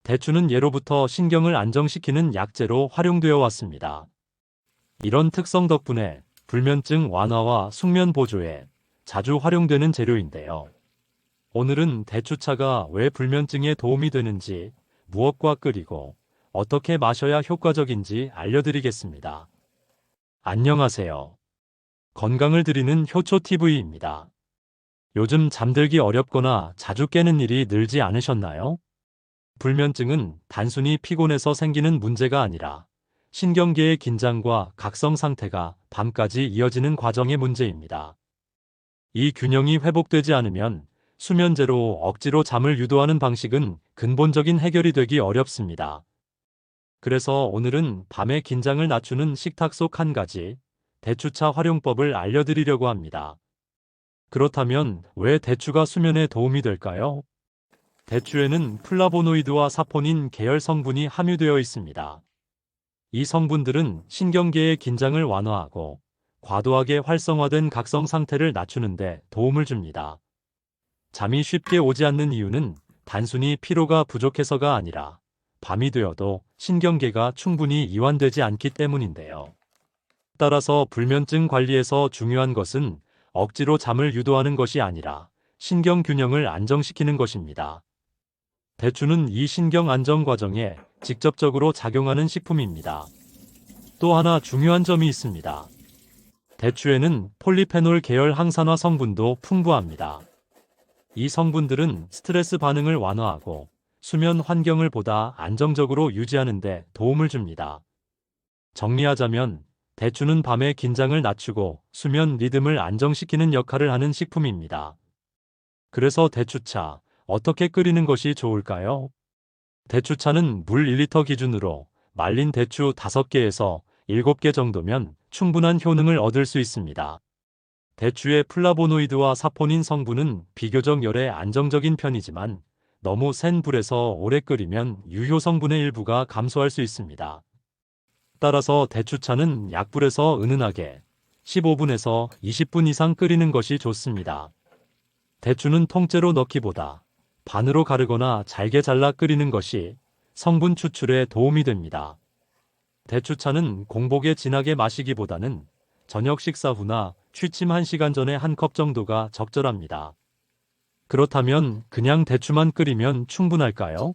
대추는 예로부터 신경을 안정시키는 약재로 활용되어 왔습니다. 이런 특성 덕분에 불면증 완화와 숙면 보조에 자주 활용되는 재료인데요. 오늘은 대추차가 왜 불면증에 도움이 되는지, 무엇과 끓이고 어떻게 마셔야 효과적인지 알려드리겠습니다. 안녕하세요. 건강을 드리는 효초TV입니다. 요즘 잠들기 어렵거나 자주 깨는 일이 늘지 않으셨나요? 불면증은 단순히 피곤해서 생기는 문제가 아니라 신경계의 긴장과 각성 상태가 밤까지 이어지는 과정의 문제입니다. 이 균형이 회복되지 않으면 수면제로 억지로 잠을 유도하는 방식은 근본적인 해결이 되기 어렵습니다. 그래서 오늘은 밤의 긴장을 낮추는 식탁 속 한 가지, 대추차 활용법을 알려드리려고 합니다. 그렇다면 왜 대추가 수면에 도움이 될까요? 대추에는 플라보노이드와 사포닌 계열 성분이 함유되어 있습니다. 이 성분들은 신경계의 긴장을 완화하고 과도하게 활성화된 각성 상태를 낮추는 데 도움을 줍니다. 잠이 쉽게 오지 않는 이유는 단순히 피로가 부족해서가 아니라 밤이 되어도 신경계가 충분히 이완되지 않기 때문인데요. 따라서 불면증 관리에서 중요한 것은 억지로 잠을 유도하는 것이 아니라 신경 균형을 안정시키는 것입니다. 대추는 이 신경 안정 과정에 직접적으로 작용하는 식품입니다. 또 하나 중요한 점이 있습니다. 대추에는 폴리페놀 계열 항산화 성분도 풍부합니다. 이 성분들은 스트레스 반응을 완화하고 수면 환경을 보다 안정적으로 유지하는 데 도움을 줍니다. 정리하자면 대추는 밤의 긴장을 낮추고 수면 리듬을 안정시키는 역할을 하는 식품입니다. 그래서 대추차, 어떻게 끓이는 것이 좋을까요? 대추차는 물 1리터 기준으로 말린 대추 5개에서 7개 정도면 충분한 효능을 얻을 수 있습니다. 대추의 플라보노이드와 사포닌 성분은 비교적 열에 안정적인 편이지만 너무 센 불에서 오래 끓이면 유효 성분의 일부가 감소할 수 있습니다. 따라서 대추차는 약불에서 은은하게 15분에서 20분 이상 끓이는 것이 좋습니다. 대추는 통째로 넣기보다 반으로 가르거나 잘게 잘라 끓이는 것이 성분 추출에 도움이 됩니다. 대추차는 공복에 진하게 마시기보다는 저녁 식사 후나 취침 1시간 전에 한 컵 정도가 적절합니다. 그렇다면 그냥 대추만 끓이면 충분할까요?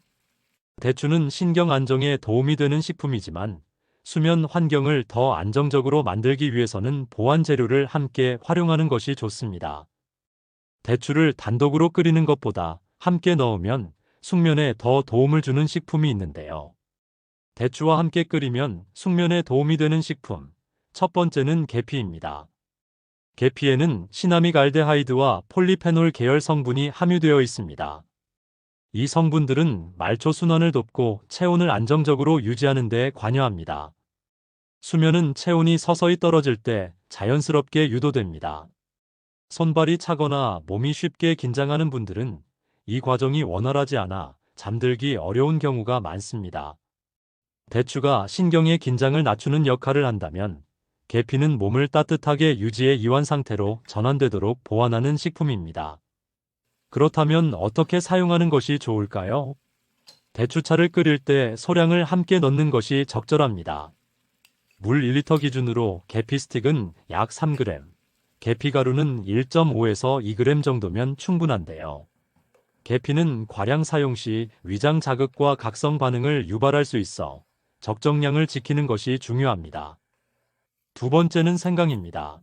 대추는 신경 안정에 도움이 되는 식품이지만 수면 환경을 더 안정적으로 만들기 위해서는 보완 재료를 함께 활용하는 것이 좋습니다. 대추를 단독으로 끓이는 것보다 함께 넣으면 숙면에 더 도움을 주는 식품이 있는데요. 대추와 함께 끓이면 숙면에 도움이 되는 식품. 첫 번째는 계피입니다. 계피에는 시나믹 알데하이드와 폴리페놀 계열 성분이 함유되어 있습니다. 이 성분들은 말초 순환을 돕고 체온을 안정적으로 유지하는 데 관여합니다. 수면은 체온이 서서히 떨어질 때 자연스럽게 유도됩니다. 손발이 차거나 몸이 쉽게 긴장하는 분들은 이 과정이 원활하지 않아 잠들기 어려운 경우가 많습니다. 대추가 신경의 긴장을 낮추는 역할을 한다면 계피는 몸을 따뜻하게 유지해 이완 상태로 전환되도록 보완하는 식품입니다. 그렇다면 어떻게 사용하는 것이 좋을까요? 대추차를 끓일 때 소량을 함께 넣는 것이 적절합니다. 물 1리터 기준으로 계피 스틱은 약 3g, 계피 가루는 1.5에서 2g 정도면 충분한데요. 계피는 과량 사용 시 위장 자극과 각성 반응을 유발할 수 있어 적정량을 지키는 것이 중요합니다. 두 번째는 생강입니다.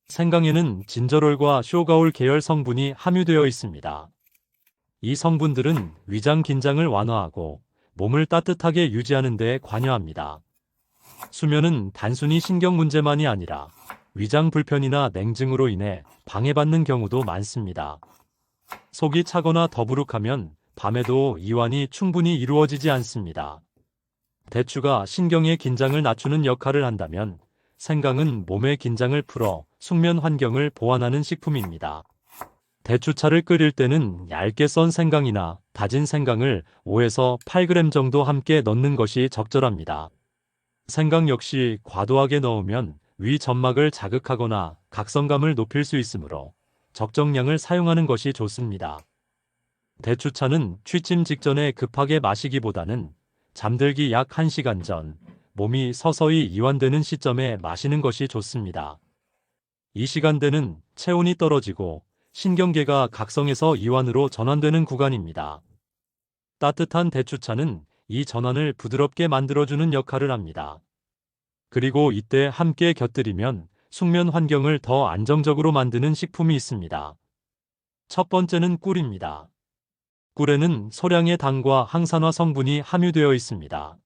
생강에는 진저롤과 쇼가올 계열 성분이 함유되어 있습니다. 이 성분들은 위장 긴장을 완화하고 몸을 따뜻하게 유지하는 데 관여합니다. 수면은 단순히 신경 문제만이 아니라 위장 불편이나 냉증으로 인해 방해받는 경우도 많습니다. 속이 차거나 더부룩하면 밤에도 이완이 충분히 이루어지지 않습니다. 대추가 신경의 긴장을 낮추는 역할을 한다면 생강은 몸의 긴장을 풀어 숙면 환경을 보완하는 식품입니다. 대추차를 끓일 때는 얇게 썬 생강이나 다진 생강을 5에서 8g 정도 함께 넣는 것이 적절합니다. 생강 역시 과도하게 넣으면 위 점막을 자극하거나 각성감을 높일 수 있으므로 적정량을 사용하는 것이 좋습니다. 대추차는 취침 직전에 급하게 마시기보다는 잠들기 약 1시간 전, 몸이 서서히 이완되는 시점에 마시는 것이 좋습니다. 이 시간대는 체온이 떨어지고 신경계가 각성해서 이완으로 전환되는 구간입니다. 따뜻한 대추차는 이 전환을 부드럽게 만들어주는 역할을 합니다. 그리고 이때 함께 곁들이면 숙면 환경을 더 안정적으로 만드는 식품이 있습니다. 첫 번째는 꿀입니다. 꿀에는 소량의 당과 항산화 성분이 함유되어 있습니다.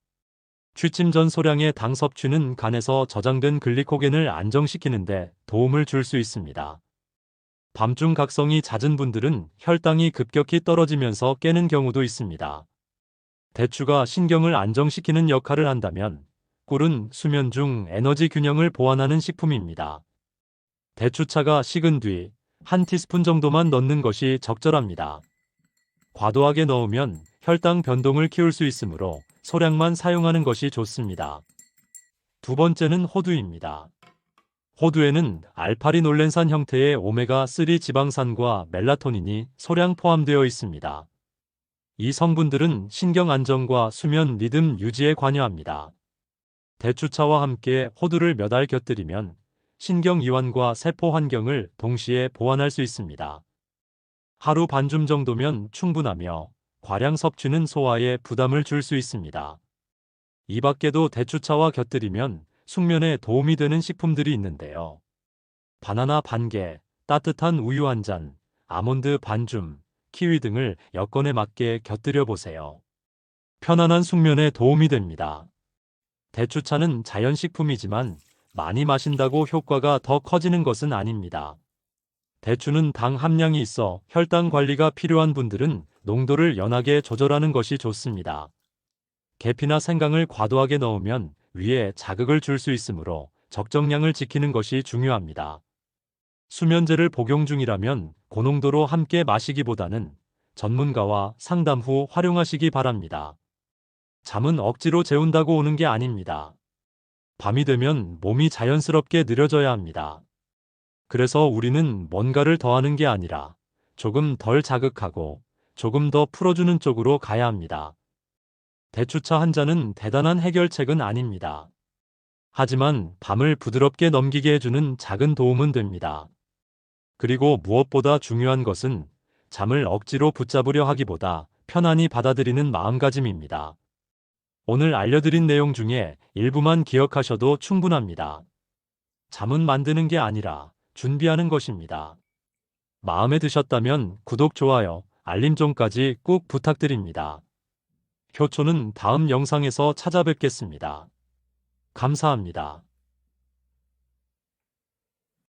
취침 전 소량의 당 섭취는 간에서 저장된 글리코겐을 안정시키는데 도움을 줄 수 있습니다. 밤중 각성이 잦은 분들은 혈당이 급격히 떨어지면서 깨는 경우도 있습니다. 대추가 신경을 안정시키는 역할을 한다면 꿀은 수면 중 에너지 균형을 보완하는 식품입니다. 대추차가 식은 뒤 한 티스푼 정도만 넣는 것이 적절합니다. 과도하게 넣으면 혈당 변동을 키울 수 있으므로 소량만 사용하는 것이 좋습니다. 두 번째는 호두입니다. 호두에는 알파리놀렌산 형태의 오메가3 지방산과 멜라토닌이 소량 포함되어 있습니다. 이 성분들은 신경 안정과 수면 리듬 유지에 관여합니다. 대추차와 함께 호두를 몇 알 곁들이면 신경 이완과 세포 환경을 동시에 보완할 수 있습니다. 하루 반줌 정도면 충분하며 과량 섭취는 소화에 부담을 줄 수 있습니다. 이 밖에도 대추차와 곁들이면 숙면에 도움이 되는 식품들이 있는데요. 바나나 반개, 따뜻한 우유 한 잔, 아몬드 반줌, 키위 등을 여건에 맞게 곁들여 보세요. 편안한 숙면에 도움이 됩니다. 대추차는 자연식품이지만 많이 마신다고 효과가 더 커지는 것은 아닙니다. 대추는 당 함량이 있어 혈당 관리가 필요한 분들은 농도를 연하게 조절하는 것이 좋습니다. 계피나 생강을 과도하게 넣으면 위에 자극을 줄 수 있으므로 적정량을 지키는 것이 중요합니다. 수면제를 복용 중이라면 고농도로 함께 마시기보다는 전문가와 상담 후 활용하시기 바랍니다. 잠은 억지로 재운다고 오는 게 아닙니다. 밤이 되면 몸이 자연스럽게 느려져야 합니다. 그래서 우리는 뭔가를 더하는 게 아니라 조금 덜 자극하고 조금 더 풀어주는 쪽으로 가야 합니다. 대추차 한 잔은 대단한 해결책은 아닙니다. 하지만 밤을 부드럽게 넘기게 해주는 작은 도움은 됩니다. 그리고 무엇보다 중요한 것은 잠을 억지로 붙잡으려 하기보다 편안히 받아들이는 마음가짐입니다. 오늘 알려드린 내용 중에 일부만 기억하셔도 충분합니다. 잠은 만드는 게 아니라 준비하는 것입니다. 마음에 드셨다면 구독, 좋아요, 알림종까지 꼭 부탁드립니다. 효초는 다음 영상에서 찾아뵙겠습니다. 감사합니다.